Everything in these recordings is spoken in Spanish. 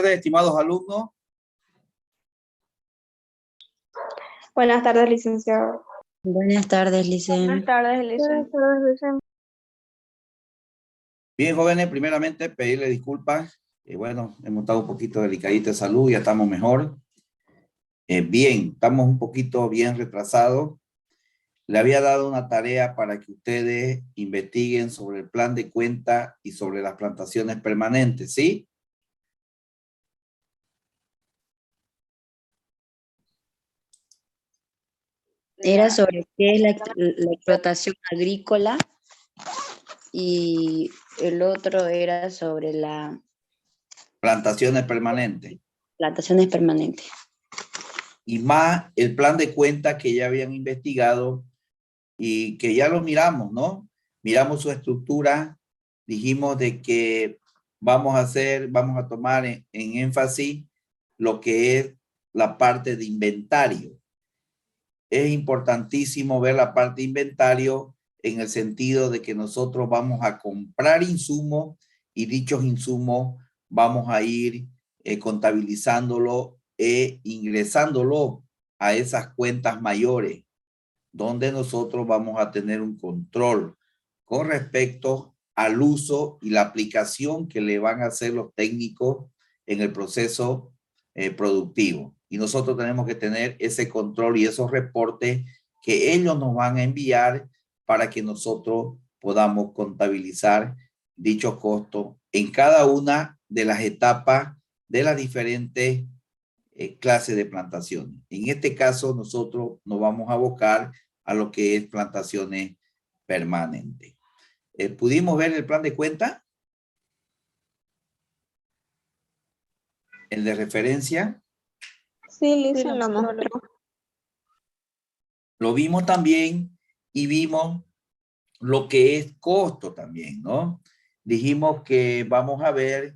tardes, estimados alumnos. Buenas tardes, licenciado. Buenas tardes, licenciado. Buenas tardes, licenciado. Bien, jóvenes, primeramente pedirle disculpas. Bueno, hemos estado un poquito delicaditos de salud, ya estamos mejor. Bien, estamos un poquito bien retrasados. Le había dado una tarea para que ustedes investiguen sobre el plan de cuenta y sobre las plantaciones permanentes, ¿sí? Era sobre qué es la explotación agrícola y el otro era sobre la Plantaciones permanentes. plantaciones permanentes. Y más el plan de cuenta que ya habían investigado y que ya lo miramos, ¿no? Miramos su estructura, dijimos de que vamos a tomar en énfasis lo que es la parte de inventario. Es importantísimo ver la parte de inventario en el sentido de que nosotros vamos a comprar insumos y dichos insumos vamos a ir contabilizándolo e ingresándolo a esas cuentas mayores, donde nosotros vamos a tener un control con respecto al uso y la aplicación que le van a hacer los técnicos en el proceso productivo. Y nosotros tenemos que tener ese control y esos reportes que ellos nos van a enviar para que nosotros podamos contabilizar dichos costos en cada una de las etapas de las diferentes clases de plantaciones. En este caso, nosotros nos vamos a abocar a lo que es plantaciones permanentes. ¿Pudimos ver el plan de cuenta? ¿El de referencia? Sí, Lisa lo mostró. Lo vimos también y vimos lo que es costo también, ¿no? Dijimos que vamos a ver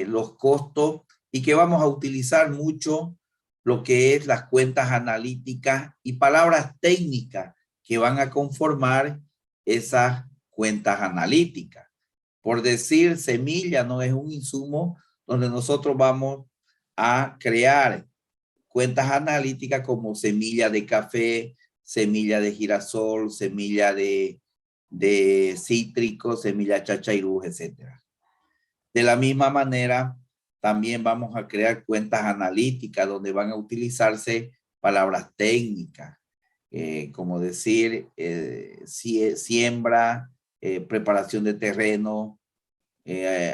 los costos y que vamos a utilizar mucho lo que es las cuentas analíticas y palabras técnicas que van a conformar esas cuentas analíticas. Por decir, semilla no es un insumo donde nosotros vamos a crear cuentas analíticas como semilla de café, semilla de girasol, semilla de cítrico, semilla chachairú, etc. De la misma manera, también vamos a crear cuentas analíticas donde van a utilizarse palabras técnicas, como decir siembra, preparación de terreno,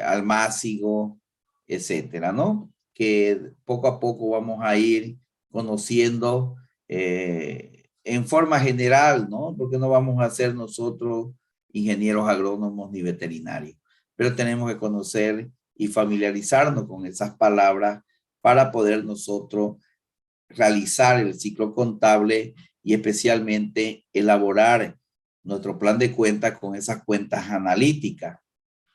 almácigo, etcétera, ¿no? Que poco a poco vamos a ir conociendo en forma general, ¿no? Porque no vamos a ser nosotros ingenieros agrónomos ni veterinarios, pero tenemos que conocer y familiarizarnos con esas palabras para poder nosotros realizar el ciclo contable y especialmente elaborar nuestro plan de cuenta con esas cuentas analíticas,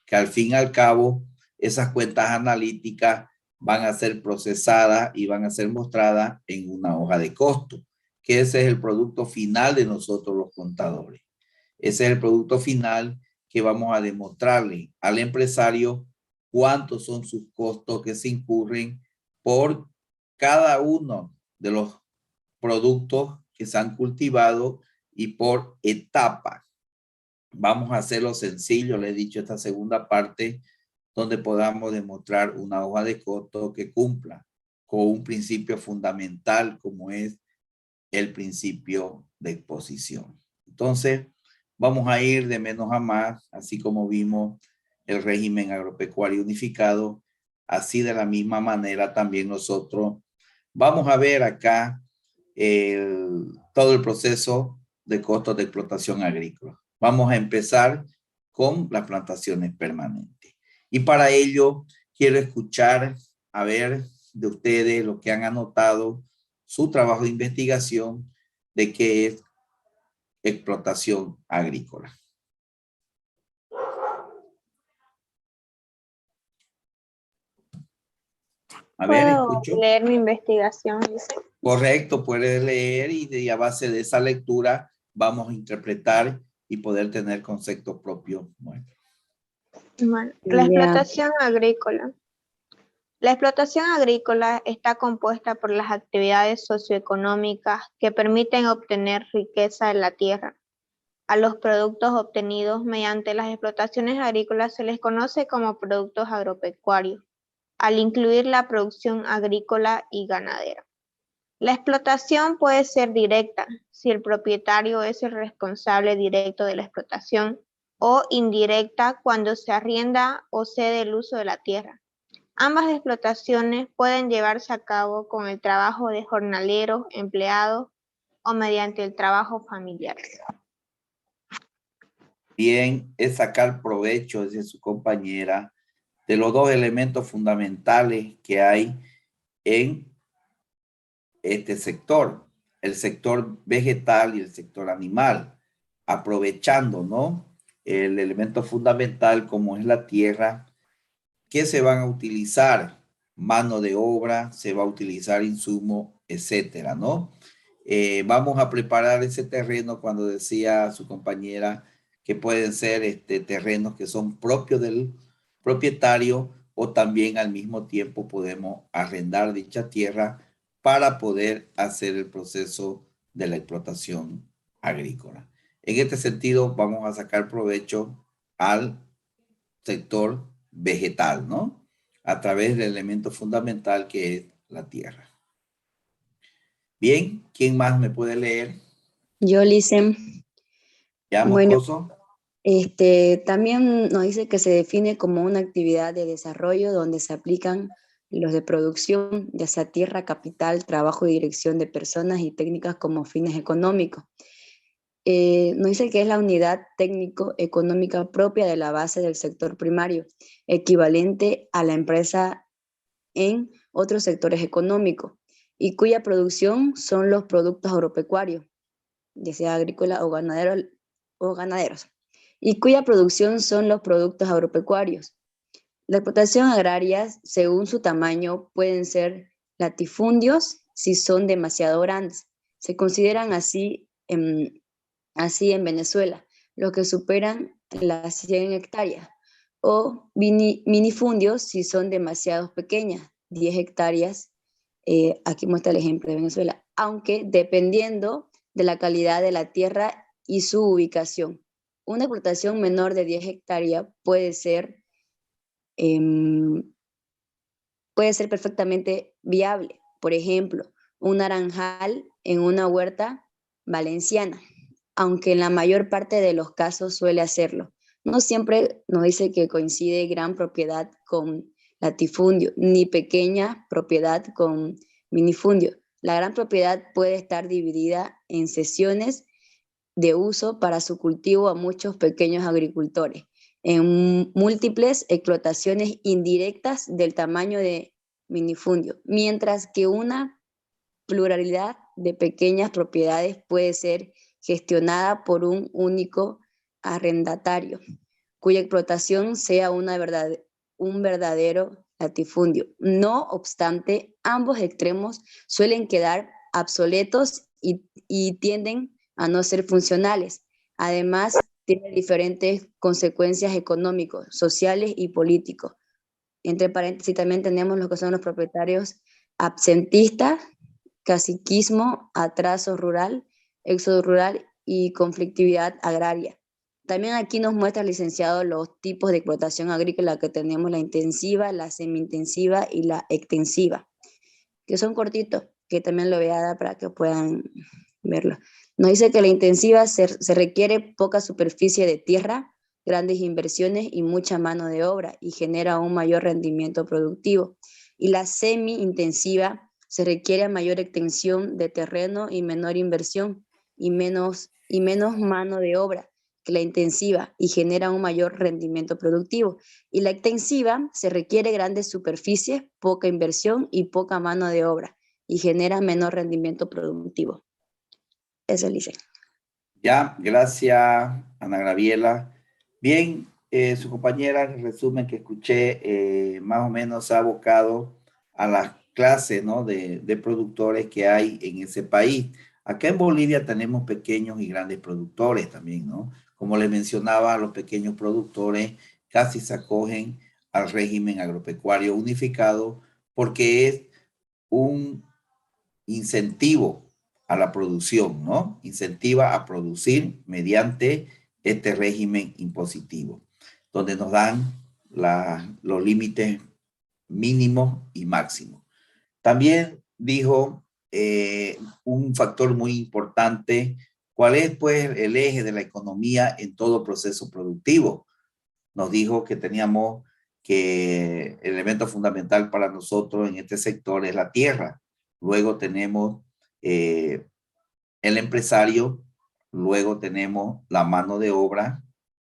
que al fin y al cabo esas cuentas analíticas van a ser procesadas y van a ser mostradas en una hoja de costo, que ese es el producto final de nosotros los contadores. Ese es el producto final que vamos a demostrarle al empresario cuántos son sus costos que se incurren por cada uno de los productos que se han cultivado y por etapa. Vamos a hacerlo sencillo, le he dicho esta segunda parte, donde podamos demostrar una hoja de costo que cumpla con un principio fundamental como es el principio de exposición. Entonces, vamos a ir de menos a más, así como vimos el régimen agropecuario unificado, así de la misma manera también nosotros vamos a ver acá todo el proceso de costos de explotación agrícola. Vamos a empezar con las plantaciones permanentes. Y para ello quiero escuchar, a ver de ustedes lo que han anotado, su trabajo de investigación de qué es explotación agrícola. A ver, escucho. ¿Puedo leer mi investigación? Correcto, puedes leer y a base de esa lectura vamos a interpretar y poder tener conceptos propios nuestros. Bueno, la explotación agrícola La explotación agrícola está compuesta por las actividades socioeconómicas que permiten obtener riqueza de la tierra. A los productos obtenidos mediante las explotaciones agrícolas se les conoce como productos agropecuarios, al incluir la producción agrícola y ganadera. La explotación puede ser directa, si el propietario es el responsable directo de la explotación, o indirecta cuando se arrienda o cede el uso de la tierra. Ambas explotaciones pueden llevarse a cabo con el trabajo de jornaleros, empleados o mediante el trabajo familiar. Bien, es sacar provecho, dice su compañera, de los dos elementos fundamentales que hay en este sector, el sector vegetal y el sector animal, aprovechando, ¿no? El elemento fundamental como es la tierra, que se van a utilizar mano de obra, se va a utilizar insumo, etcétera, ¿no? Vamos a preparar ese terreno cuando decía su compañera que pueden ser terrenos que son propios del propietario o también al mismo tiempo podemos arrendar dicha tierra para poder hacer el proceso de la explotación agrícola. En este sentido, vamos a sacar provecho al sector vegetal, ¿no? A través del elemento fundamental que es la tierra. Bien, ¿quién más me puede leer? Yo, Licen. ¿Ya, Bueno, Moscoso? también nos dice que se define como una actividad de desarrollo donde se aplican los de producción, ya sea tierra, capital, trabajo y dirección de personas y técnicas como fines económicos. Nos dice que es la unidad técnico-económica propia de la base del sector primario, equivalente a la empresa en otros sectores económicos, y cuya producción son los productos agropecuarios, ya sea agrícola o ganaderos, y cuya producción son los productos agropecuarios. La explotación agraria, según su tamaño, pueden ser latifundios si son demasiado grandes. Se consideran así en Venezuela, los que superan las 100 hectáreas, o minifundios si son demasiado pequeñas, 10 hectáreas. Aquí muestra el ejemplo de Venezuela, aunque dependiendo de la calidad de la tierra y su ubicación. Una explotación menor de 10 hectáreas puede ser perfectamente viable. Por ejemplo, un naranjal en una huerta valenciana, aunque en la mayor parte de los casos suele hacerlo. No siempre nos dice que coincide gran propiedad con latifundio, ni pequeña propiedad con minifundio. La gran propiedad puede estar dividida en sesiones de uso para su cultivo a muchos pequeños agricultores, en múltiples explotaciones indirectas del tamaño de minifundio, mientras que una pluralidad de pequeñas propiedades puede ser gestionada por un único arrendatario, cuya explotación sea un verdadero latifundio. No obstante, ambos extremos suelen quedar obsoletos y tienden a no ser funcionales. Además, tiene diferentes consecuencias económicos, sociales y políticos. Entre paréntesis, también tenemos lo que son los propietarios absentistas, caciquismo, atraso rural, éxodo rural y conflictividad agraria. También aquí nos muestra el licenciado los tipos de explotación agrícola que tenemos: la intensiva, la semi-intensiva y la extensiva, que son cortitos, que también lo voy a dar para que puedan verlo. Nos dice que la intensiva se requiere poca superficie de tierra, grandes inversiones y mucha mano de obra, y genera un mayor rendimiento productivo. Y la semi-intensiva se requiere mayor extensión de terreno y menor inversión y menos mano de obra que la intensiva, y genera un mayor rendimiento productivo. Y la extensiva se requiere grandes superficies, poca inversión y poca mano de obra, y genera menor rendimiento productivo. Eso dice. Ya, gracias, Ana Gabriela. Bien, su compañera, en resumen que escuché, más o menos se ha abocado a las clases, ¿no? de productores que hay en ese país. Acá en Bolivia tenemos pequeños y grandes productores también, ¿no? Como les mencionaba, los pequeños productores casi se acogen al régimen agropecuario unificado porque es un incentivo a la producción, ¿no? Incentiva a producir mediante este régimen impositivo, donde nos dan los límites mínimos y máximos. También dijo un factor muy importante, ¿cuál es pues el eje de la economía en todo proceso productivo? Nos dijo que teníamos que el elemento fundamental para nosotros en este sector es la tierra. Luego tenemos el empresario, luego tenemos la mano de obra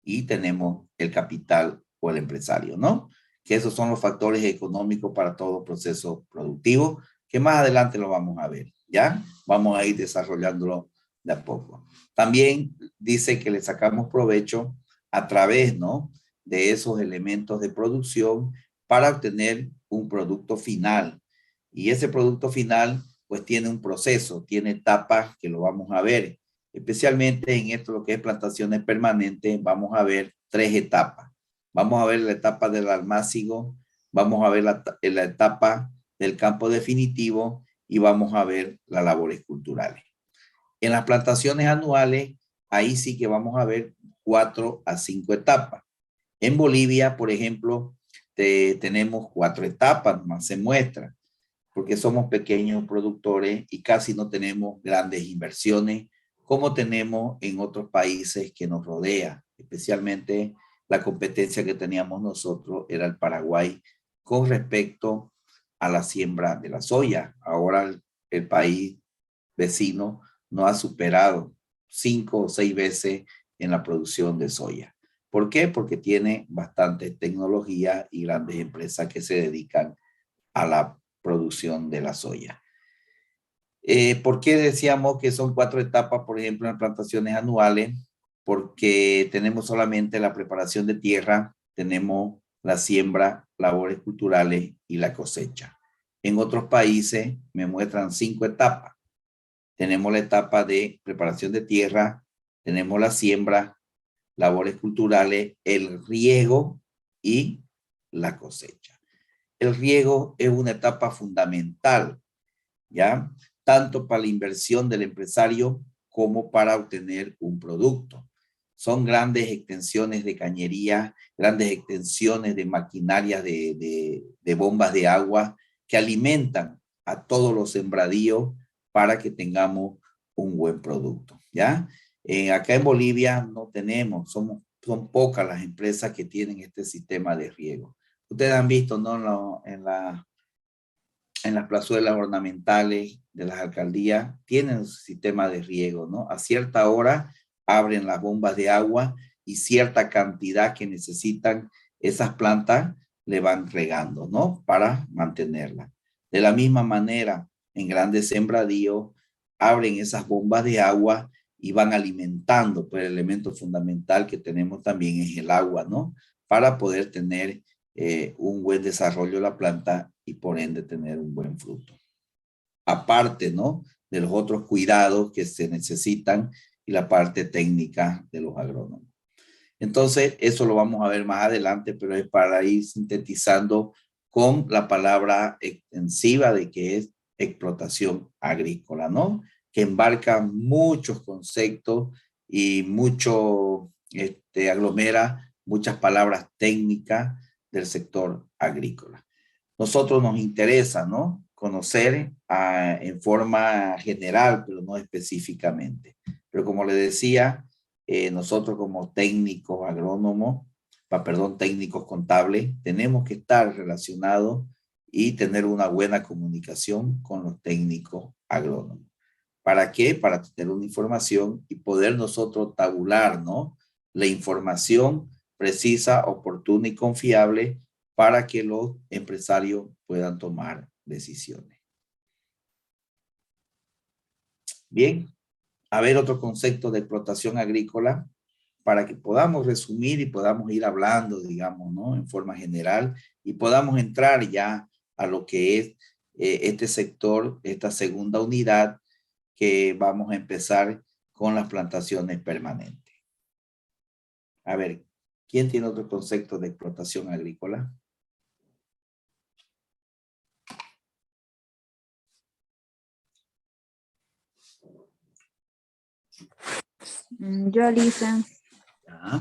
y tenemos el capital o el empresario, ¿no? Que esos son los factores económicos para todo proceso productivo, que más adelante lo vamos a ver, ¿ya? Vamos a ir desarrollándolo de a poco. También dice que le sacamos provecho a través, ¿no?, de esos elementos de producción para obtener un producto final. Y ese producto final, pues tiene un proceso, tiene etapas que lo vamos a ver. Especialmente en esto, lo que es plantaciones permanentes, vamos a ver 3 etapas. Vamos a ver la etapa del almácigo, vamos a ver la etapa del campo definitivo y vamos a ver las labores culturales. En las plantaciones anuales, ahí sí que vamos a ver 4 a 5 etapas. En Bolivia, por ejemplo, tenemos 4 etapas, más se muestra, porque somos pequeños productores y casi no tenemos grandes inversiones como tenemos en otros países que nos rodean. Especialmente la competencia que teníamos nosotros era el Paraguay con respecto a la siembra de la soya. Ahora el país vecino no ha superado 5 o 6 veces en la producción de soya. ¿Por qué? Porque tiene bastante tecnología y grandes empresas que se dedican a la producción de la soya. ¿Por qué decíamos que son 4 etapas, por ejemplo, en plantaciones anuales? Porque tenemos solamente la preparación de tierra, tenemos la siembra, labores culturales y la cosecha. En otros países me muestran 5 etapas. Tenemos la etapa de preparación de tierra, tenemos la siembra, labores culturales, el riego y la cosecha. El riego es una etapa fundamental, ¿ya? Tanto para la inversión del empresario como para obtener un producto. Son grandes extensiones de cañería, grandes extensiones de maquinaria de bombas de agua que alimentan a todos los sembradíos para que tengamos un buen producto, ¿ya? Acá en Bolivia no tenemos, son pocas las empresas que tienen este sistema de riego. Ustedes han visto, ¿no?, en las plazuelas ornamentales de las alcaldías, tienen su sistema de riego, ¿no? A cierta hora abren las bombas de agua y cierta cantidad que necesitan esas plantas le van regando, ¿no?, para mantenerla. De la misma manera, en grandes sembradíos, abren esas bombas de agua y van alimentando, pero el elemento fundamental que tenemos también es el agua, ¿no?, para poder tener un buen desarrollo de la planta y por ende tener un buen fruto. Aparte, ¿no?, de los otros cuidados que se necesitan y la parte técnica de los agrónomos. Entonces, eso lo vamos a ver más adelante, pero es para ir sintetizando con la palabra extensiva de que es explotación agrícola, ¿no?, que embarca muchos conceptos y mucho aglomera muchas palabras técnicas del sector agrícola. Nosotros nos interesa, ¿no?, conocer en forma general, pero no específicamente. Pero como le decía, nosotros como técnicos agrónomos, técnicos contables, tenemos que estar relacionados y tener una buena comunicación con los técnicos agrónomos. ¿Para qué? Para tener una información y poder nosotros tabular, ¿no?, la información precisa, oportuna y confiable para que los empresarios puedan tomar decisiones. Bien, a ver otro concepto de explotación agrícola para que podamos resumir y podamos ir hablando, digamos, ¿no?, en forma general y podamos entrar ya a lo que es este sector, esta segunda unidad que vamos a empezar con las plantaciones permanentes. A ver, ¿quién tiene otro concepto de explotación agrícola? Yo, Alisa, Ya.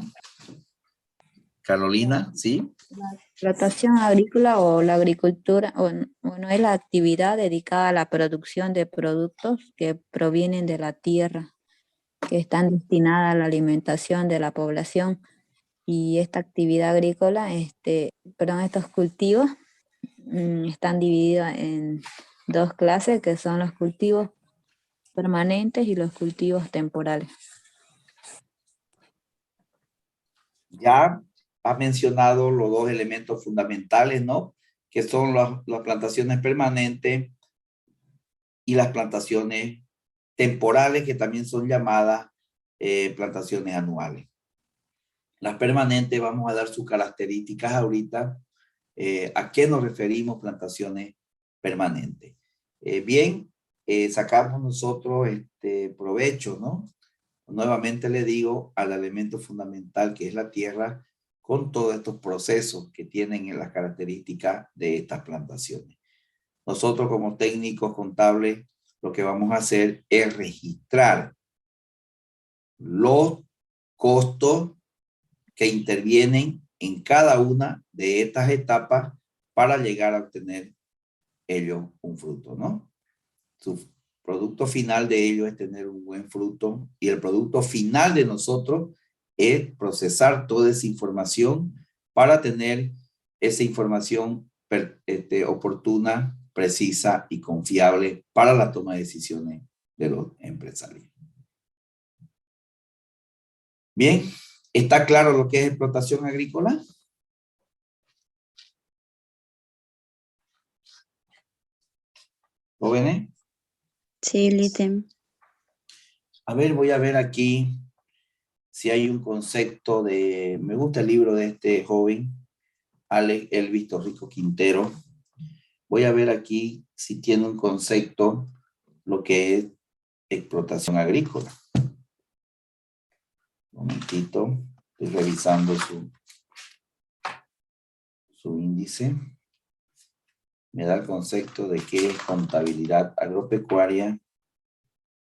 Carolina, ¿sí? la explotación agrícola o la agricultura, bueno, es la actividad dedicada a la producción de productos que provienen de la tierra, que están destinadas a la alimentación de la población. Y esta actividad agrícola, estos cultivos están divididos en dos clases, que son los cultivos permanentes y los cultivos temporales. Ya ha mencionado los dos elementos fundamentales, ¿no? Que son las plantaciones permanentes y las plantaciones temporales, que también son llamadas plantaciones anuales. Las permanentes, vamos a dar sus características ahorita. ¿A qué nos referimos plantaciones permanentes? Bien, sacamos nosotros provecho, ¿no? Nuevamente le digo al elemento fundamental que es la tierra, con todos estos procesos que tienen en las características de estas plantaciones. Nosotros como técnicos contables lo que vamos a hacer es registrar los costos que intervienen en cada una de estas etapas para llegar a obtener ellos un fruto, ¿no? Su producto final de ellos es tener un buen fruto, y el producto final de nosotros es procesar toda esa información para tener esa información oportuna, precisa y confiable para la toma de decisiones de los empresarios. Bien, ¿está claro lo que es explotación agrícola? ¿Jóvenes? Sí, Litem. A ver, voy a ver aquí si hay un concepto de... Me gusta el libro de este joven, Alex Elvis Torrico Quintero. Voy a ver aquí si tiene un concepto, lo que es explotación agrícola. Un momentito, estoy revisando su índice. Me da el concepto de qué es contabilidad agropecuaria,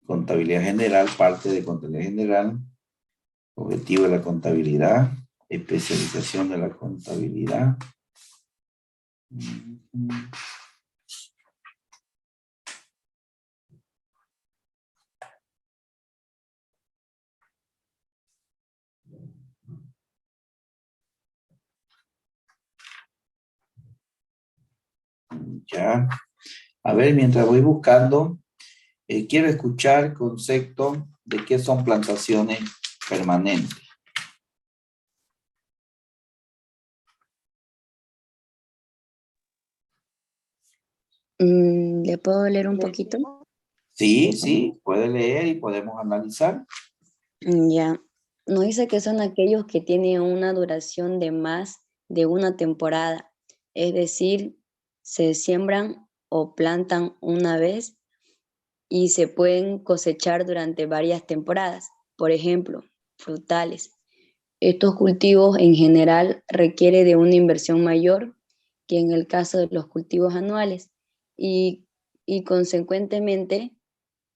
contabilidad general, parte de contabilidad general, objetivo de la contabilidad, especialización de la contabilidad. Ya. A ver, mientras voy buscando, quiero escuchar el concepto de qué son plantaciones permanentes. ¿Le puedo leer un poquito? Sí, sí, puede leer y podemos analizar. Ya. Nos dice que son aquellos que tienen una duración de más de una temporada, es decir, se siembran o plantan una vez y se pueden cosechar durante varias temporadas. Por ejemplo, frutales. Estos cultivos en general requieren de una inversión mayor que en el caso de los cultivos anuales y consecuentemente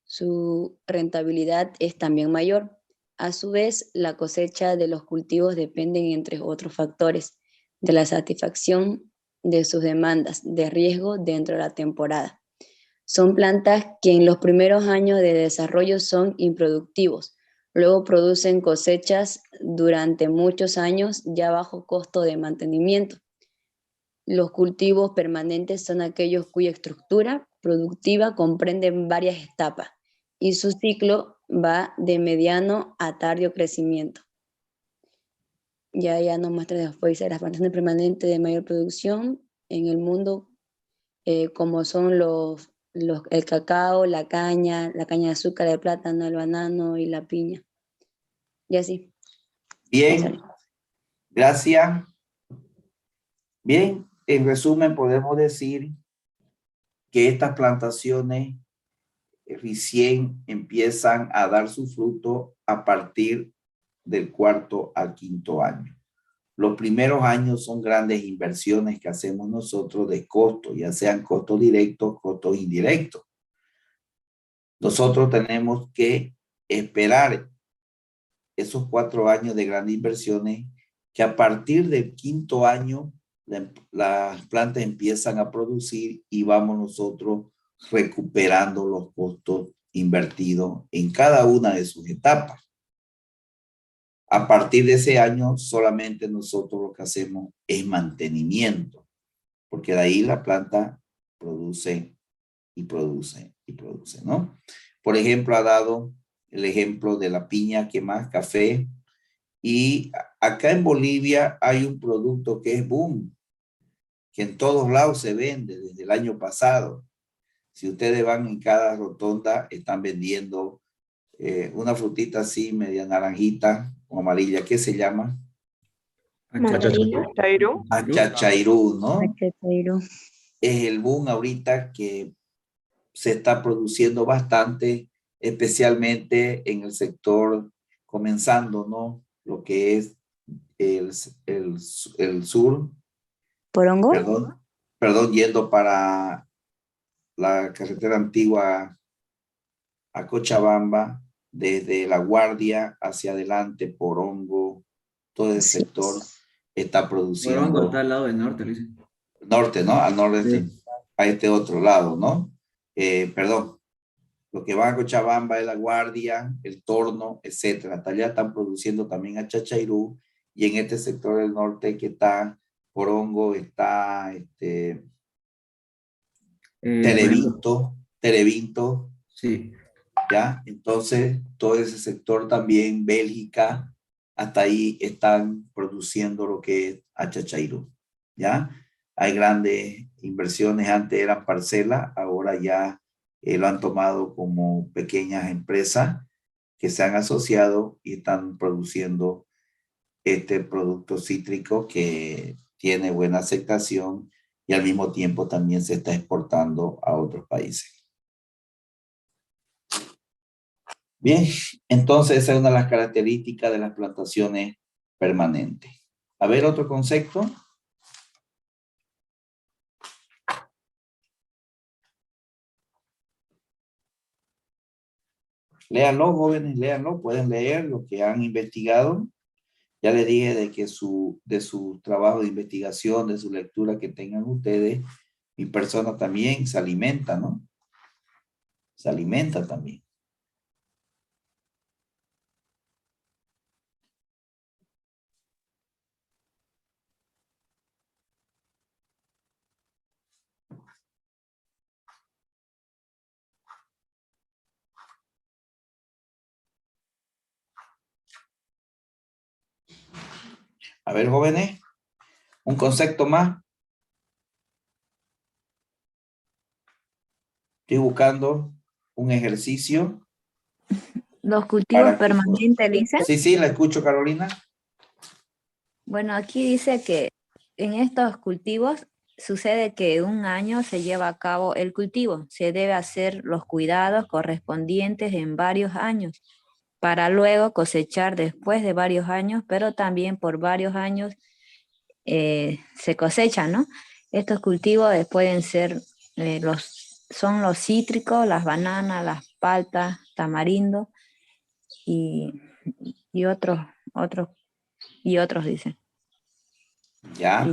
su rentabilidad es también mayor. A su vez, la cosecha de los cultivos dependen, entre otros factores, de la satisfacción de sus demandas de riesgo dentro de la temporada. Son plantas que en los primeros años de desarrollo son improductivos, luego producen cosechas durante muchos años ya bajo costo de mantenimiento. Los cultivos permanentes son aquellos cuya estructura productiva comprende varias etapas y su ciclo va de mediano a tardío crecimiento. Ya nos muestra después las plantaciones permanentes de mayor producción en el mundo, como son el cacao, la caña de azúcar, el plátano, el banano y la piña. Y así. Bien, gracias. Bien, en resumen podemos decir que estas plantaciones recién empiezan a dar su fruto a partir del 4º al 5º año. Los primeros años son grandes inversiones que hacemos nosotros de costo, ya sean costos directos, costos indirectos. Nosotros tenemos que esperar esos 4 años de grandes inversiones, que a partir del 5.º año las plantas empiezan a producir y vamos nosotros recuperando los costos invertidos en cada una de sus etapas. A partir de ese año solamente nosotros lo que hacemos es mantenimiento, porque de ahí la planta produce y produce y produce, ¿no? Por ejemplo, ha dado el ejemplo de la piña, que más café, y acá en Bolivia hay un producto que es boom, que en todos lados se vende desde el año pasado. Si ustedes van en cada rotonda, están vendiendo una frutita así, media naranjita o amarilla, ¿qué se llama? Mandarina. Achachairú, ¿no? Achachairú. Es el boom ahorita que se está produciendo bastante, especialmente en el sector, comenzando, ¿no? Lo que es el sur, ¿Porongo? perdón, yendo para la carretera antigua a Cochabamba, desde La Guardia hacia adelante, Porongo, todo el Sí. sector está Morongo produciendo. está al lado del norte, Luis. Norte, ¿no? Al norte, Sí. a este otro lado, ¿no? Perdón, lo que va a Cochabamba es La Guardia, El Torno, etcétera. Hasta allá están produciendo también Achachairú, y en este sector del norte que está Porongo, está Televinto, Sí. ¿ya? Entonces, todo ese sector también, Bélgica, hasta ahí están produciendo lo que es Achachairú, ¿ya? Hay grandes inversiones, antes eran parcelas, ahora ya lo han tomado como pequeñas empresas que se han asociado y están produciendo este producto cítrico que tiene buena aceptación y al mismo tiempo también se está exportando a otros países. Bien, entonces esa es una de las características de las plantaciones permanentes. A ver, otro concepto. Léanlo, jóvenes, léanlo, pueden leer lo que han investigado. Ya les dije de que de su trabajo de investigación, de su lectura que tengan ustedes, mi persona también se alimenta, ¿no? Se alimenta también. A ver, jóvenes, un concepto más. Estoy buscando un ejercicio. Los cultivos Para que- permanentes, dice. Sí, la escucho, Carolina. Bueno, aquí dice que en estos cultivos sucede que un año se lleva a cabo el cultivo. Se debe hacer los cuidados correspondientes en varios años para luego cosechar después de varios años, pero también por varios años se cosechan, ¿no? Estos cultivos pueden ser son los cítricos, las bananas, las paltas, tamarindo y otros dicen. Ya.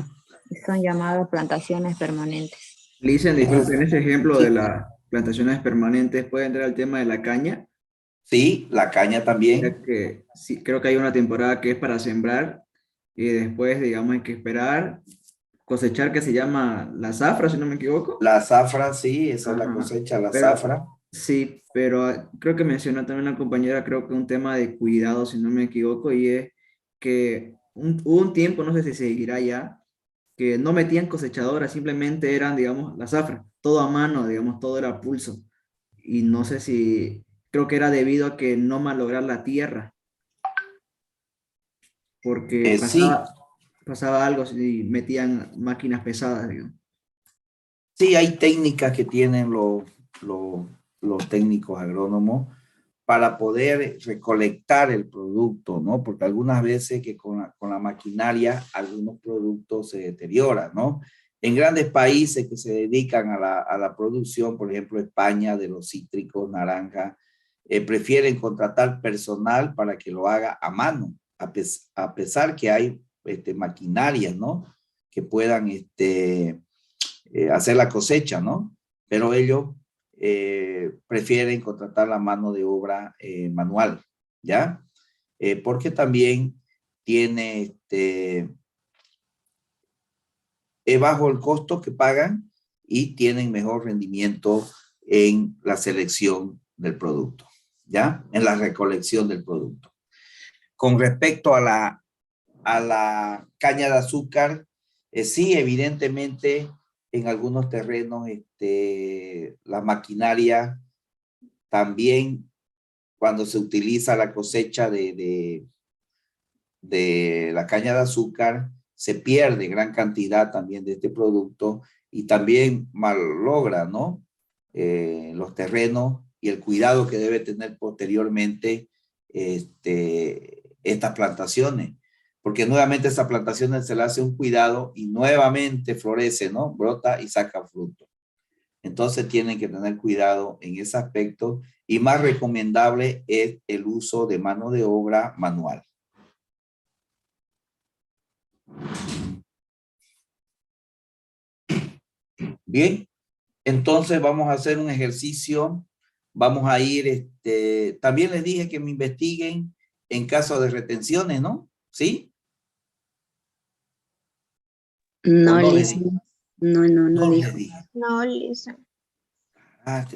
Y son llamados plantaciones permanentes. Listen, disculpe, en ese ejemplo Sí. de las plantaciones permanentes, ¿puede entrar el tema de la caña? Sí, la caña también. Ya que sí, creo que hay una temporada que es para sembrar y después, digamos, hay que esperar cosechar, que se llama la zafra, si no me equivoco. La zafra, sí, esa es la Ajá. cosecha, la Pero- zafra. Sí, pero creo que mencionó también la compañera, creo que un tema de cuidado, si no me equivoco, y es que hubo un tiempo, no sé si seguirá ya, que no metían cosechadoras, simplemente eran, digamos, la zafra, todo a mano, digamos, todo era a pulso. Y no sé si, creo que era debido a que no malograr la tierra, porque Sí, pasaba algo si metían máquinas pesadas, digamos. sí, hay técnicas que tienen los técnicos agrónomos para poder recolectar el producto, ¿no? Porque algunas veces que con la maquinaria algunos productos se deterioran, ¿no? En grandes países que se dedican a la producción, por ejemplo, España, de los cítricos, naranja, prefieren contratar personal para que lo haga a mano, a pesar que hay maquinarias, ¿no? Que puedan hacer la cosecha, ¿no? Pero ellos prefieren contratar la mano de obra manual, ¿ya? Porque también tiene es bajo el costo que pagan y tienen mejor rendimiento en la selección del producto, ¿ya? En la recolección del producto. Con respecto a la caña de azúcar, sí, evidentemente, en algunos terrenos, la maquinaria también, cuando se utiliza la cosecha de la caña de azúcar, se pierde gran cantidad también de este producto y también malogra, ¿no? Los terrenos y el cuidado que debe tener posteriormente estas plantaciones. Porque nuevamente esas plantaciones se le hace un cuidado y nuevamente florece, ¿no? Brota y saca fruto. Entonces tienen que tener cuidado en ese aspecto y más recomendable es el uso de mano de obra manual. Bien, entonces vamos a hacer un ejercicio. Vamos a ir, también les dije que me investiguen en caso de retenciones, ¿no? ¿Sí? No, no Lisa. No dijo. les dije. No, Lisa.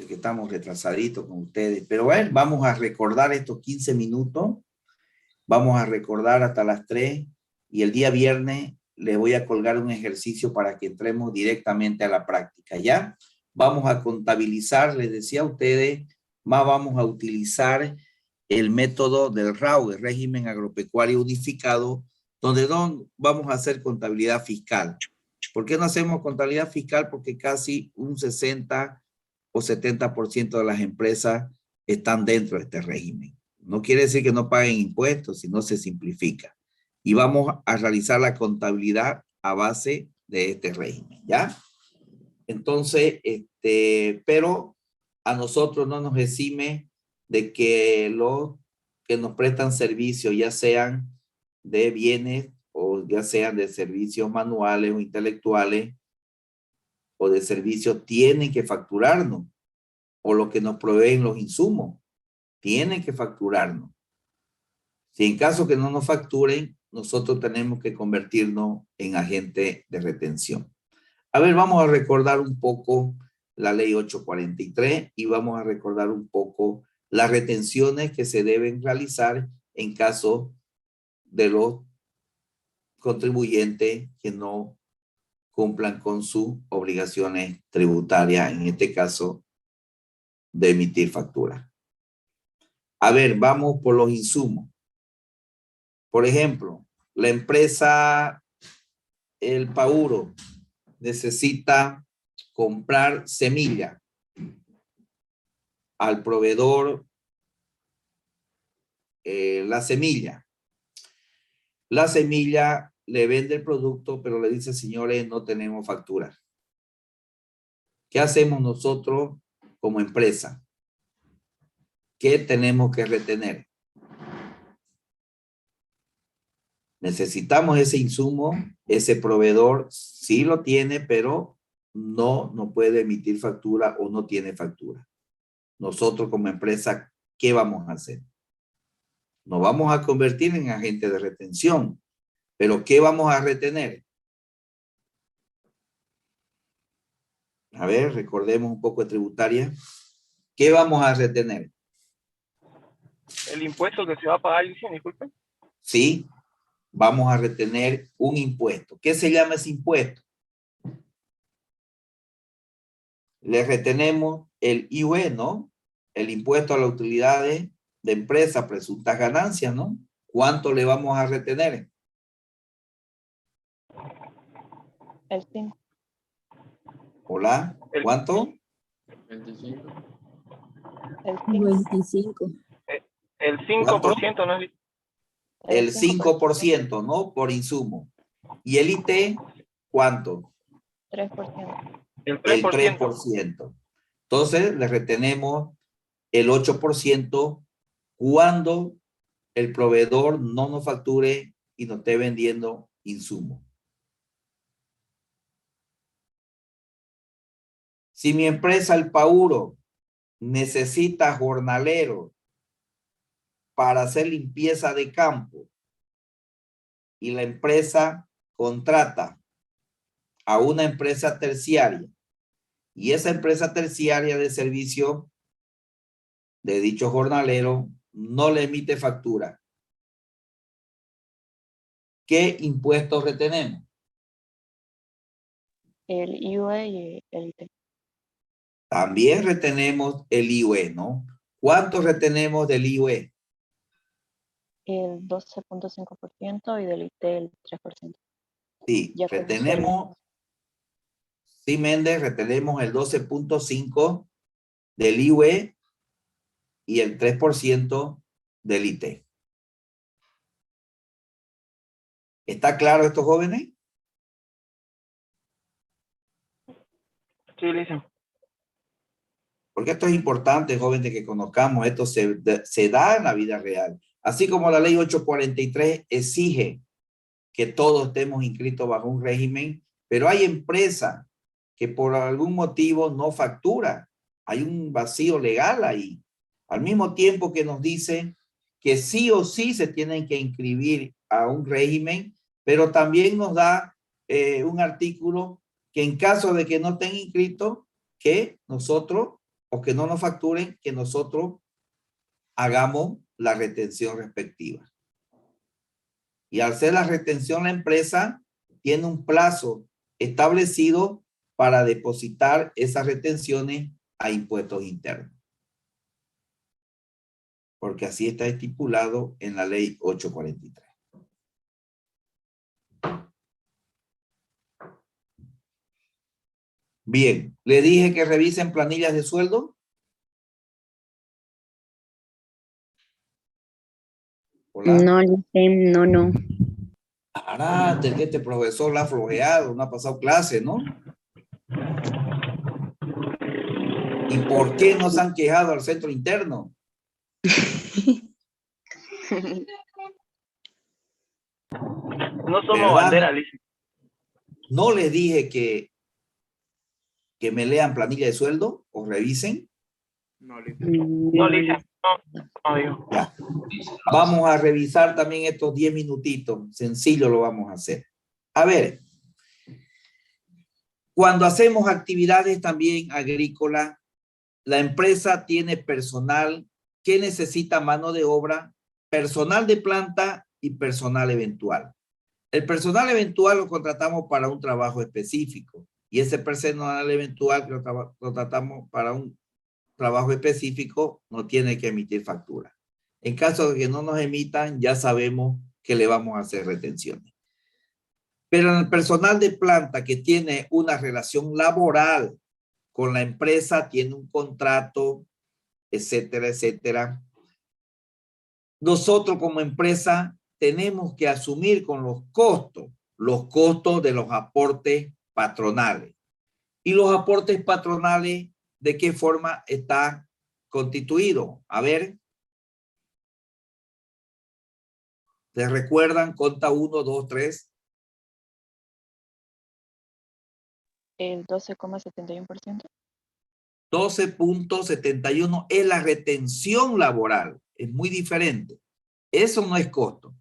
Que estamos retrasaditos con ustedes. Pero bueno, vamos a recordar estos 15 minutos. Vamos a recordar hasta las 3 y el día viernes les voy a colgar un ejercicio para que entremos directamente a la práctica, ¿ya? Vamos a contabilizar, les decía a ustedes, más vamos a utilizar el método del RAU, el régimen agropecuario unificado, donde vamos a hacer contabilidad fiscal. ¿Por qué no hacemos contabilidad fiscal? Porque casi un 60 o 70% de las empresas están dentro de este régimen. No quiere decir que no paguen impuestos, sino se simplifica. Y vamos a realizar la contabilidad a base de este régimen, ¿ya? Entonces, pero a nosotros no nos exime de que los que nos prestan servicios, ya sean de bienes o ya sean de servicios manuales o intelectuales o de servicios, tienen que facturarnos, o los que nos proveen los insumos, tienen que facturarnos. Si en caso que no nos facturen, nosotros tenemos que convertirnos en agente de retención. A ver, vamos a recordar un poco la ley 843 y vamos a recordar un poco las retenciones que se deben realizar en caso de los contribuyentes que no cumplan con sus obligaciones tributarias, en este caso de emitir factura. A ver, vamos por los insumos. Por ejemplo, la empresa El Pauro necesita comprar semilla al proveedor, la semilla. La semilla le vende el producto, pero le dice, señores, no tenemos factura. ¿Qué hacemos nosotros como empresa? ¿Qué tenemos que retener? Necesitamos ese insumo, ese proveedor sí lo tiene, pero no puede emitir factura o no tiene factura. Nosotros como empresa, ¿qué vamos a hacer? Nos vamos a convertir en agente de retención, pero ¿qué vamos a retener? A ver, recordemos un poco de tributaria. ¿Qué vamos a retener? El impuesto que se va a pagar, disculpen. Sí, vamos a retener un impuesto. ¿Qué se llama ese impuesto? Le retenemos el IUE, ¿no? El impuesto a las utilidades de empresa, presuntas ganancias, ¿no? ¿Cuánto le vamos a retener? El 5. Hola, ¿cuánto? 25. El 5%, ¿no? El 5%, ¿no? Por insumo. ¿Y el IT, cuánto? 3%. El El 3%. 3%. Entonces, le retenemos el 8% cuando el proveedor no nos facture y nos esté vendiendo insumos. Si mi empresa, el Pauro, necesita jornaleros para hacer limpieza de campo y la empresa contrata a una empresa terciaria y esa empresa terciaria de servicio de dicho jornalero no le emite factura, ¿qué impuestos retenemos? El IUE y el IT. También retenemos el IUE, ¿no? ¿Cuánto retenemos del IUE? El 12.5% y del IT el 3%. Sí, Ya con retenemos, sí, Méndez, retenemos el 12.5 del IUE y el 3% del IT. ¿Está claro esto, jóvenes? Sí, licenciado. Porque esto es importante, jóvenes, que conozcamos. Esto se da en la vida real. Así como la ley 843 exige que todos estemos inscritos bajo un régimen, pero hay empresas que por algún motivo no facturan. Hay un vacío legal ahí. Al mismo tiempo que nos dice que sí o sí se tienen que inscribir a un régimen, pero también nos da un artículo que en caso de que no estén inscritos, que nosotros, o que no nos facturen, que nosotros hagamos la retención respectiva. Y al ser la retención, la empresa tiene un plazo establecido para depositar esas retenciones a impuestos internos. Porque así está estipulado en la ley 843. Bien, le dije que revisen planillas de sueldo. Hola. No, Licen, no. Arate, que este profesor la ha flojeado, no ha pasado clase, ¿no? ¿Y por qué no se han quejado al centro interno? No somos ¿Verdad? bandera, licenciado. No les dije que me lean planilla de sueldo o revisen. No, licenciado. No digo. Ya. Vamos a revisar también estos 10 minutitos. Sencillo lo vamos a hacer. A ver. Cuando hacemos actividades también agrícolas, la empresa tiene personal que necesita mano de obra, personal de planta y personal eventual. El personal eventual lo contratamos para un trabajo específico y ese personal eventual que lo contratamos para un trabajo específico no tiene que emitir factura. En caso de que no nos emitan, ya sabemos que le vamos a hacer retenciones. Pero en el personal de planta que tiene una relación laboral con la empresa, tiene un contrato, etcétera, etcétera. Nosotros como empresa tenemos que asumir con los costos de los aportes patronales. Y los aportes patronales, ¿de qué forma están constituidos? A ver. ¿Se recuerdan? Conta 1, 2, 3. El 12,71%. 12.71 es la retención laboral. Es muy diferente. Eso no es costo.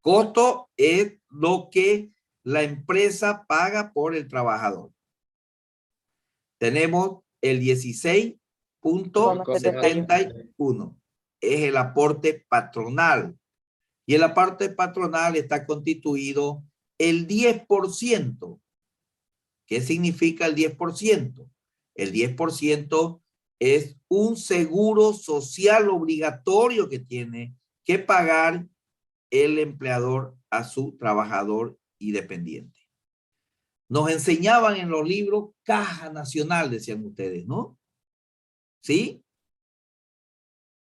Costo es lo que la empresa paga por el trabajador. Tenemos el 16.71. Es el aporte patronal. Y el aporte patronal está constituido el 10%. ¿Qué significa el 10%? El 10% es un seguro social obligatorio que tiene que pagar el empleador a su trabajador y dependiente. Nos enseñaban en los libros Caja Nacional, decían ustedes, ¿no? ¿Sí?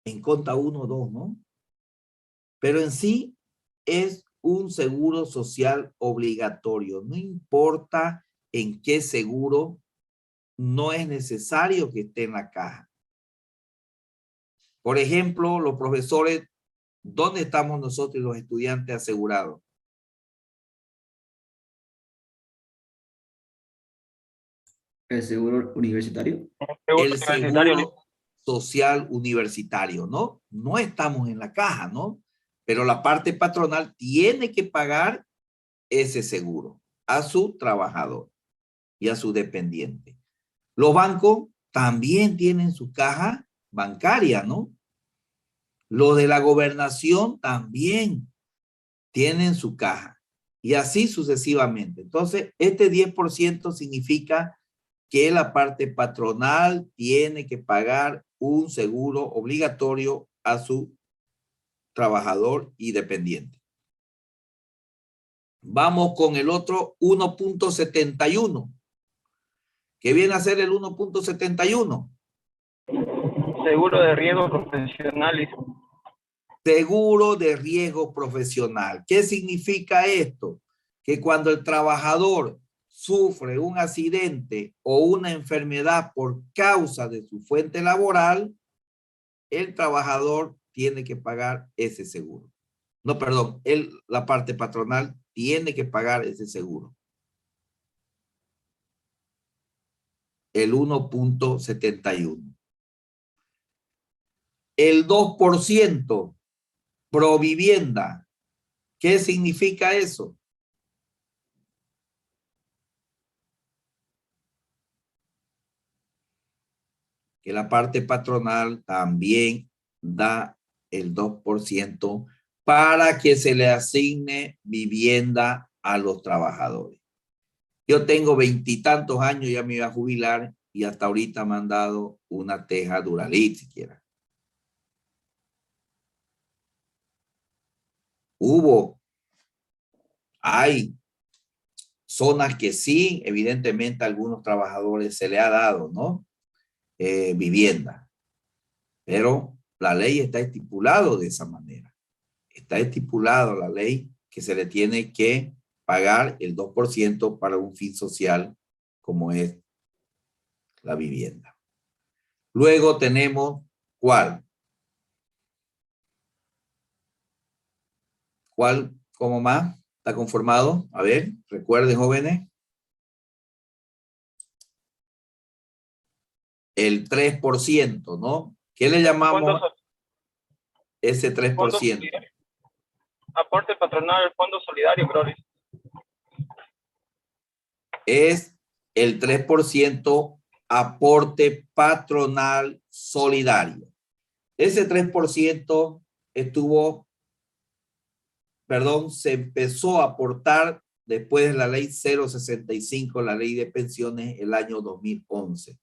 En conta 1, 2, ¿no? Pero en sí es un seguro social obligatorio. No importa en qué seguro no es necesario que esté en la caja. Por ejemplo, los profesores, ¿dónde estamos nosotros y los estudiantes asegurados? El seguro universitario. El seguro social universitario, ¿no? No estamos en la caja, ¿no? Pero la parte patronal tiene que pagar ese seguro a su trabajador y a su dependiente. Los bancos también tienen su caja bancaria, ¿no? Los de la gobernación también tienen su caja y así sucesivamente. Entonces, este 10% significa que la parte patronal tiene que pagar un seguro obligatorio a su trabajador y dependiente. Vamos con el otro 1.71. ¿Qué viene a ser el 1.71? Seguro de riesgo profesional. Seguro de riesgo profesional. ¿Qué significa esto? Que cuando el trabajador sufre un accidente o una enfermedad por causa de su fuente laboral, el trabajador tiene que pagar ese seguro. No, perdón, la parte patronal tiene que pagar ese seguro. El 1.71. El 2% Provivienda. ¿Qué significa eso? Que la parte patronal también da el 2% para que se le asigne vivienda a los trabajadores. Yo tengo 20 y tantos años, ya me iba a jubilar y hasta ahorita me han dado una teja Duralit siquiera. Hay zonas que sí, evidentemente a algunos trabajadores se le ha dado, ¿no? Vivienda. Pero la ley está estipulado de esa manera. Está estipulado la ley que se le tiene que pagar el 2% para un fin social como es la vivienda. Luego tenemos, ¿cuál? ¿Cuál como más está conformado? A ver, recuerden, jóvenes. El 3%, ¿no? ¿Qué le llamamos ese 3%? Aporte patronal al Fondo Solidario, creo. Es el 3% aporte patronal solidario. Ese 3% se empezó a aportar después de la ley 065, la ley de pensiones, el año 2011,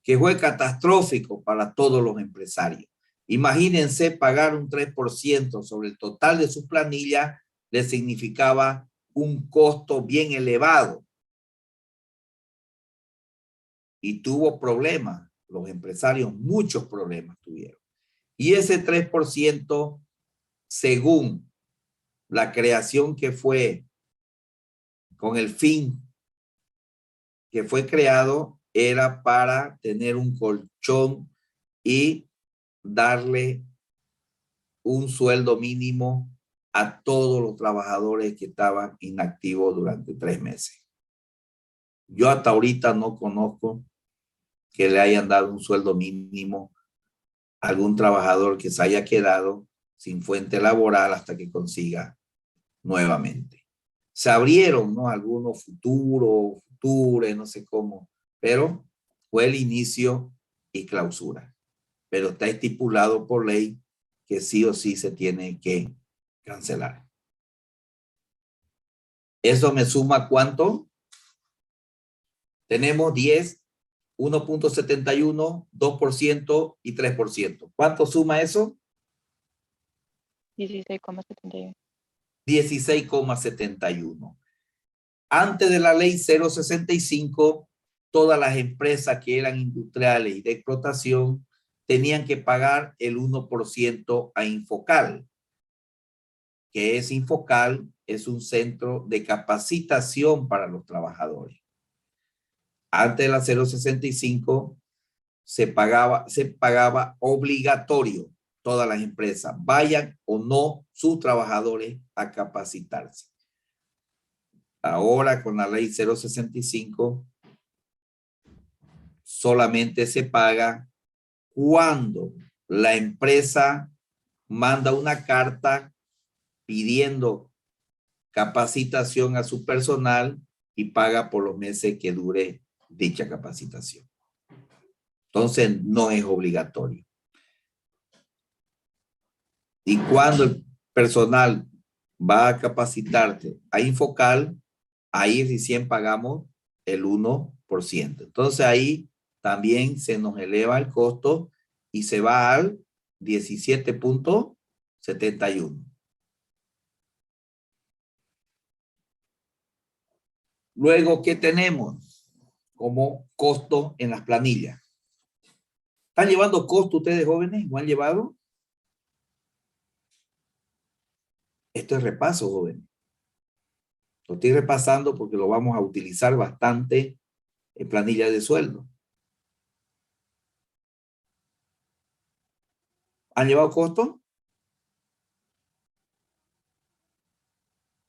que fue catastrófico para todos los empresarios. Imagínense pagar un 3% sobre el total de sus planillas, le significaba un costo bien elevado. Y tuvo problemas, los empresarios muchos problemas tuvieron. Y ese 3%, según la creación que fue, con el fin que fue creado, era para tener un colchón y darle un sueldo mínimo a todos los trabajadores que estaban inactivos durante 3 meses. Yo hasta ahorita no conozco que le hayan dado un sueldo mínimo a algún trabajador que se haya quedado sin fuente laboral hasta que consiga nuevamente. Se abrieron, ¿no? Algunos futuros, no sé cómo, pero fue el inicio y clausura. Pero está estipulado por ley que sí o sí se tiene que cancelar. ¿Eso me suma cuánto? Tenemos 10, 1.71, 2% y 3%. ¿Cuánto suma eso? 16,71. 16,71. Antes de la ley 065, todas las empresas que eran industriales y de explotación tenían que pagar el 1% a Infocal. Que es Infocal, es un centro de capacitación para los trabajadores. Antes de la 0.65 se pagaba obligatorio todas las empresas, vayan o no sus trabajadores a capacitarse. Ahora con la ley 0.65 solamente se paga cuando la empresa manda una carta pidiendo capacitación a su personal y paga por los meses que dure dicha capacitación. Entonces no es obligatorio. Y cuando el personal va a capacitarse a Infocal, ahí recién pagamos el 1%. Entonces ahí también se nos eleva el costo y se va al 17.71. Luego, ¿qué tenemos como costo en las planillas? ¿Están llevando costo ustedes jóvenes? ¿No han llevado? Esto es repaso, jóvenes. Lo estoy repasando porque lo vamos a utilizar bastante en planilla de sueldo. ¿Han llevado costo?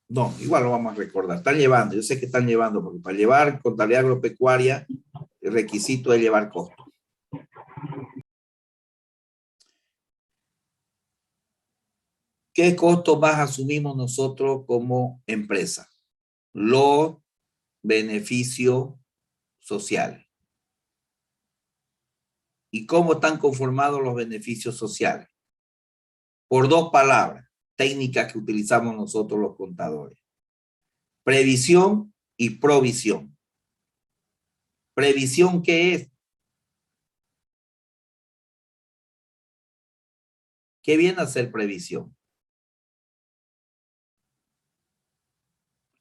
No, igual lo vamos a recordar. Están llevando, yo sé que están llevando, porque para llevar contabilidad agropecuaria, el requisito es llevar costo. ¿Qué costo más asumimos nosotros como empresa? Los beneficios sociales. ¿Y cómo están conformados los beneficios sociales? Por dos palabras técnicas que utilizamos nosotros los contadores. Previsión y provisión. ¿Previsión qué es? ¿Qué viene a ser previsión?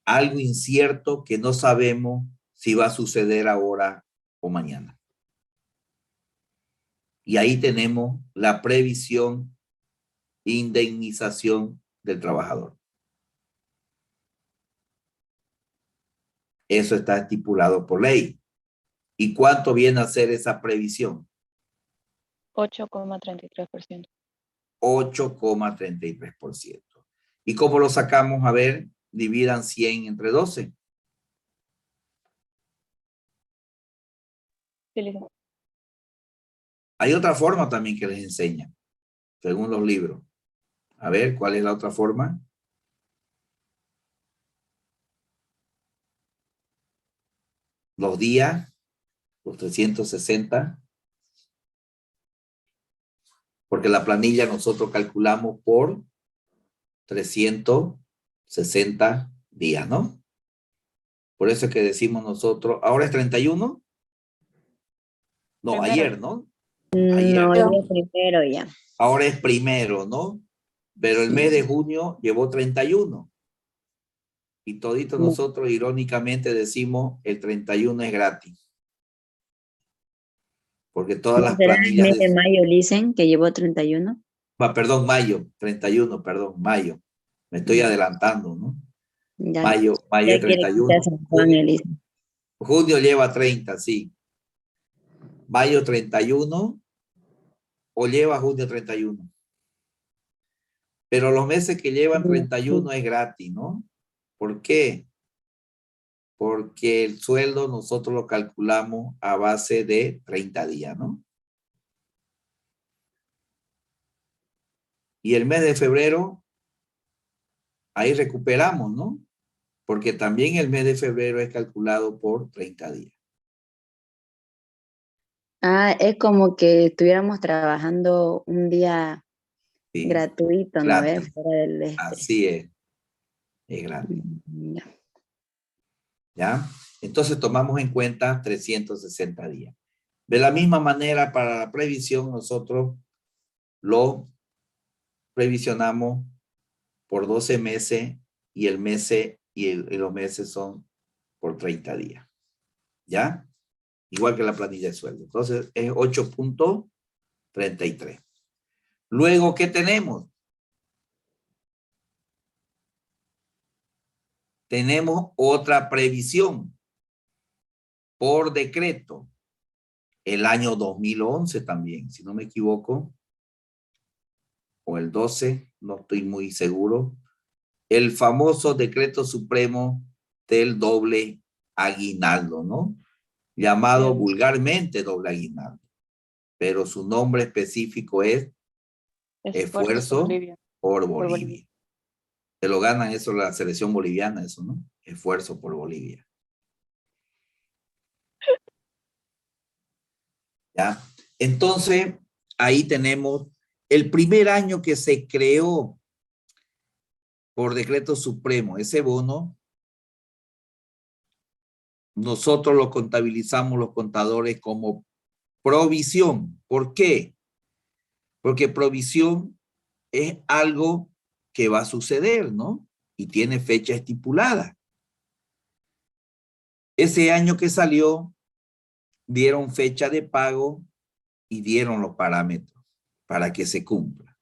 Algo incierto que no sabemos si va a suceder ahora o mañana. Y ahí tenemos la previsión, indemnización del trabajador. Eso está estipulado por ley. ¿Y cuánto viene a ser esa previsión? 8,33%. 8,33%. ¿Y cómo lo sacamos? A ver, dividan 100 entre 12. Sí, listo. Hay otra forma también que les enseñan, según los libros. A ver, ¿cuál es la otra forma? Los días, los 360. Porque la planilla nosotros calculamos por 360 días, ¿no? Por eso es que decimos nosotros, ¿ahora es 31? No, Primero. ayer, ¿no? Ayer. No, yo primero ya. Ahora es primero, ¿no? Pero el mes de junio llevó 31. Y todito nosotros irónicamente decimos el 31 es gratis. Porque todas las ¿Será el planillas... mes de mayo, dicen, que llevó 31? Perdón, mayo, 31, perdón, mayo. Me estoy adelantando, ¿no? Ya, Mayo ya es quiere 31. quitar San Juan, Elisa. Junio lleva 30, sí. Mayo 31 o lleva junio 31. Pero los meses que llevan 31 es gratis, ¿no? ¿Por qué? Porque el sueldo nosotros lo calculamos a base de 30 días, ¿no? Y el mes de febrero, ahí recuperamos, ¿no? Porque también el mes de febrero es calculado por 30 días. Ah, es como que estuviéramos trabajando un día Sí, gratuito, ¿no ves? gratis. Fuera del Así es gratis. Ya. ¿Ya? Entonces tomamos en cuenta 360 días. De la misma manera, para la previsión, nosotros lo previsionamos por 12 meses y el mes y los meses son por 30 días. ¿Ya? Igual que la planilla de sueldo. Entonces es 8.33. Luego, ¿qué tenemos? Tenemos otra previsión. por decreto el año 2011 también, si no me equivoco, o el 12, no estoy muy seguro, el famoso decreto supremo del doble aguinaldo, ¿no? Llamado Sí. vulgarmente doble aguinaldo, pero su nombre específico es Esfuerzo por Bolivia. por Bolivia. Bolivia. Se lo ganan eso la selección boliviana, eso, ¿no? Esfuerzo por Bolivia. ¿Ya? Entonces, ahí tenemos el primer año que se creó por decreto supremo ese bono. Nosotros lo contabilizamos los contadores como provisión. ¿Por qué? Porque provisión es algo que va a suceder, ¿no? Y tiene fecha estipulada. Ese año que salió, dieron fecha de pago y dieron los parámetros para que se cumpla.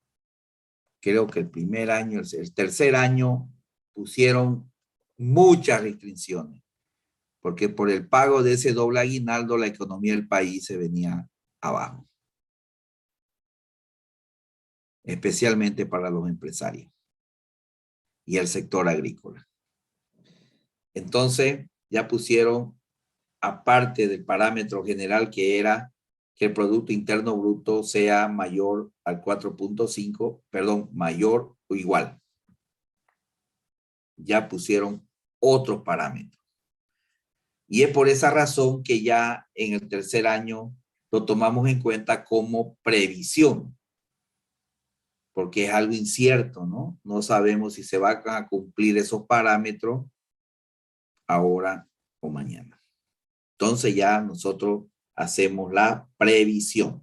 Creo que el primer año, el tercer año, pusieron muchas restricciones, porque por el pago de ese doble aguinaldo, la economía del país se venía abajo, especialmente para los empresarios y el sector agrícola. Entonces, ya pusieron, aparte del parámetro general que era que el Producto Interno Bruto sea mayor al 4.5, perdón, mayor o igual. Ya pusieron otros parámetros. Y es por esa razón que ya en el tercer año lo tomamos en cuenta como previsión, porque es algo incierto, ¿no? No sabemos si se van a cumplir esos parámetros ahora o mañana. Entonces ya nosotros hacemos la previsión,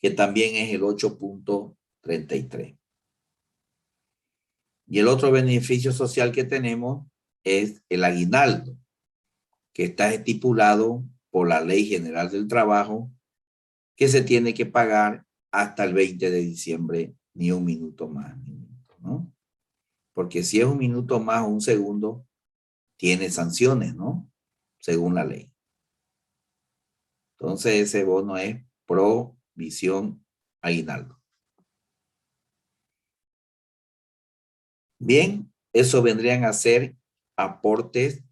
que también es el 8.33. Y el otro beneficio social que tenemos es el aguinaldo, que está estipulado por la Ley General del Trabajo, que se tiene que pagar hasta el 20 de diciembre, ni un minuto más, ¿no? Porque si es un minuto más o un segundo, tiene sanciones, ¿no? Según la ley. Entonces ese bono es provisión aguinaldo. Bien, eso vendrían a ser aportes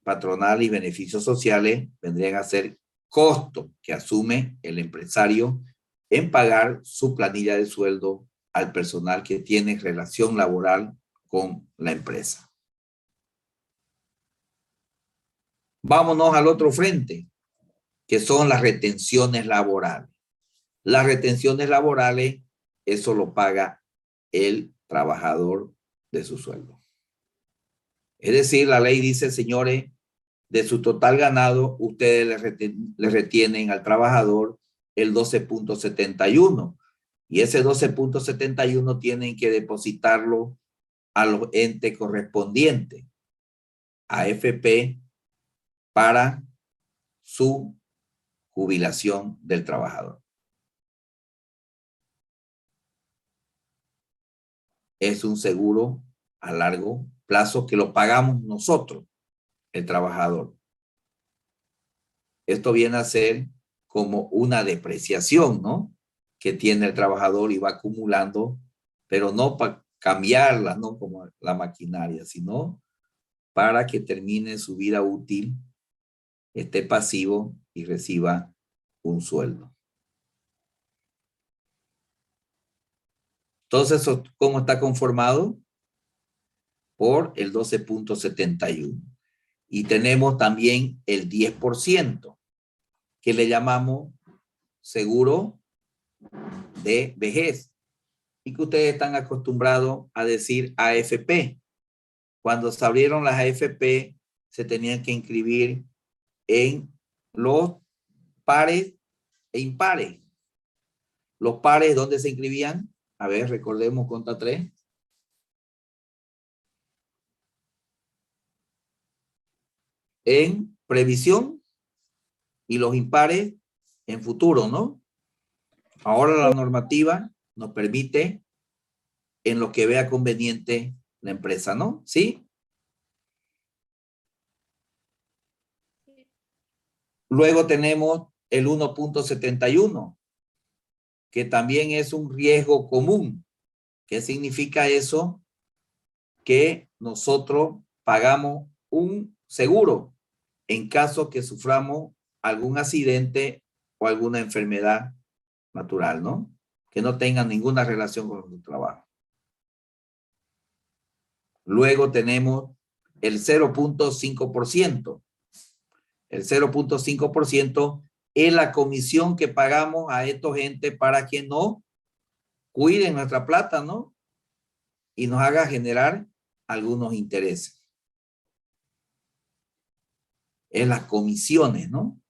patronales y beneficios sociales, vendrían a ser costos que asume el empresario en pagar su planilla de sueldo al personal que tiene relación laboral con la empresa. Vámonos al otro frente, que son las retenciones laborales. Las retenciones laborales, eso lo paga el trabajador de su sueldo. Es decir, la ley dice, señores, de su total ganado, ustedes le retienen al trabajador el 12.71. Y ese 12.71 tienen que depositarlo a los entes correspondientes, AFP, para su jubilación del trabajador. Es un seguro a largo plazo que lo pagamos nosotros, el trabajador. Esto viene a ser como una depreciación, ¿no? Que tiene el trabajador y va acumulando, pero no para cambiarla, no como la maquinaria, sino para que termine su vida útil, esté pasivo y reciba un sueldo. Entonces, ¿cómo está conformado? Por el 12.71. Y tenemos también el 10%, que le llamamos seguro de vejez, y que ustedes están acostumbrados a decir AFP. Cuando se abrieron las AFP, se tenían que inscribir en los pares e impares. Los pares, ¿dónde se inscribían? A ver, recordemos, contra 3. En previsión, y los impares en futuro, ¿no? Ahora la normativa nos permite en lo que vea conveniente la empresa, ¿no? ¿Sí? Luego tenemos el 1.71, que también es un riesgo común. ¿Qué significa eso? Que nosotros pagamos un seguro en caso que suframos algún accidente o alguna enfermedad natural, ¿no? Que no tengan ninguna relación con su trabajo. Luego tenemos el 0.5%. El 0.5% es la comisión que pagamos a esta gente para que no cuiden nuestra plata, ¿no? Y nos haga generar algunos intereses. Es las comisiones, ¿no?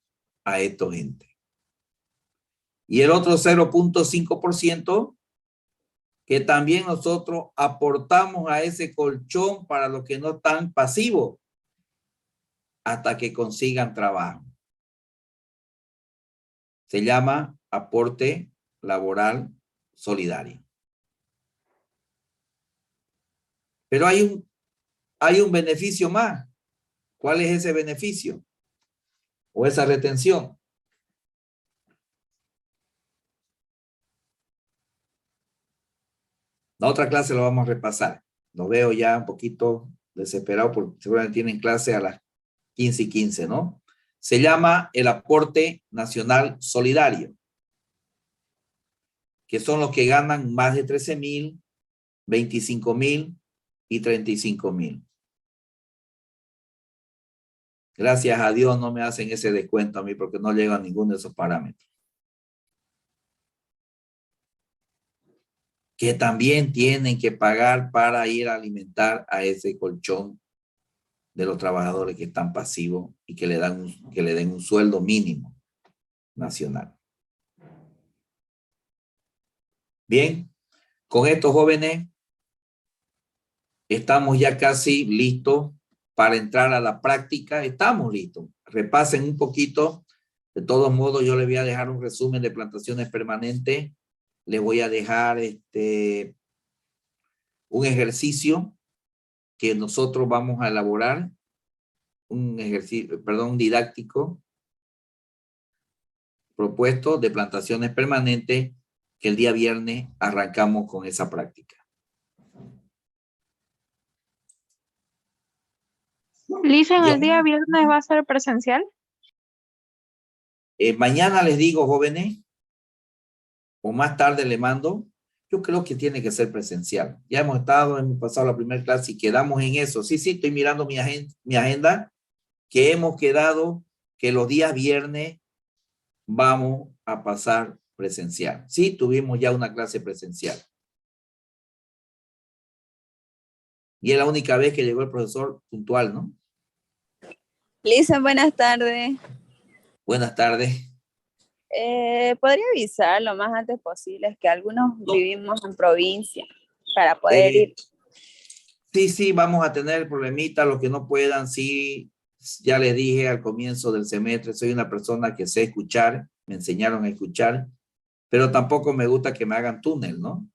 A esta gente. Y el otro 0.5% que también nosotros aportamos a ese colchón para los que no están pasivos hasta que consigan trabajo. Se llama aporte laboral solidario. Pero hay un beneficio más. ¿Cuál es ese beneficio? O esa retención. La otra clase lo vamos a repasar. Lo veo ya un poquito desesperado porque seguramente tienen clase a las 15:15, ¿no? Se llama el aporte nacional solidario, que son los que ganan más de 13,000, 25,000 y 35,000. Gracias a Dios no me hacen ese descuento a mí porque no llego a ninguno de esos parámetros. Que también tienen que pagar para ir a alimentar a ese colchón de los trabajadores que están pasivos y que le den un sueldo mínimo nacional. Bien, con estos jóvenes estamos ya casi listos para entrar a la práctica. Estamos listos. Repasen un poquito. De todos modos, yo les voy a dejar un resumen de plantaciones permanentes. Les voy a dejar un ejercicio que nosotros vamos a elaborar. Un ejercicio, perdón, didáctico propuesto de plantaciones permanentes que el día viernes arrancamos con esa práctica. Lisa, ¿el día viernes va a ser presencial? Mañana les digo, jóvenes, o más tarde le mando, yo creo que tiene que ser presencial. Ya hemos pasado la primera clase y quedamos en eso. Sí, estoy mirando mi agenda, que hemos quedado que los días viernes vamos a pasar presencial. Sí, tuvimos ya una clase presencial. Y es la única vez que llegó el profesor puntual, ¿no? Lisa, buenas tardes. Buenas tardes. ¿Podría avisar lo más antes posible? Es que algunos vivimos en provincia para poder ir. Sí, vamos a tener problemitas, los que no puedan, sí, ya les dije al comienzo del semestre, soy una persona que sé escuchar, me enseñaron a escuchar, pero tampoco me gusta que me hagan túnel, ¿no?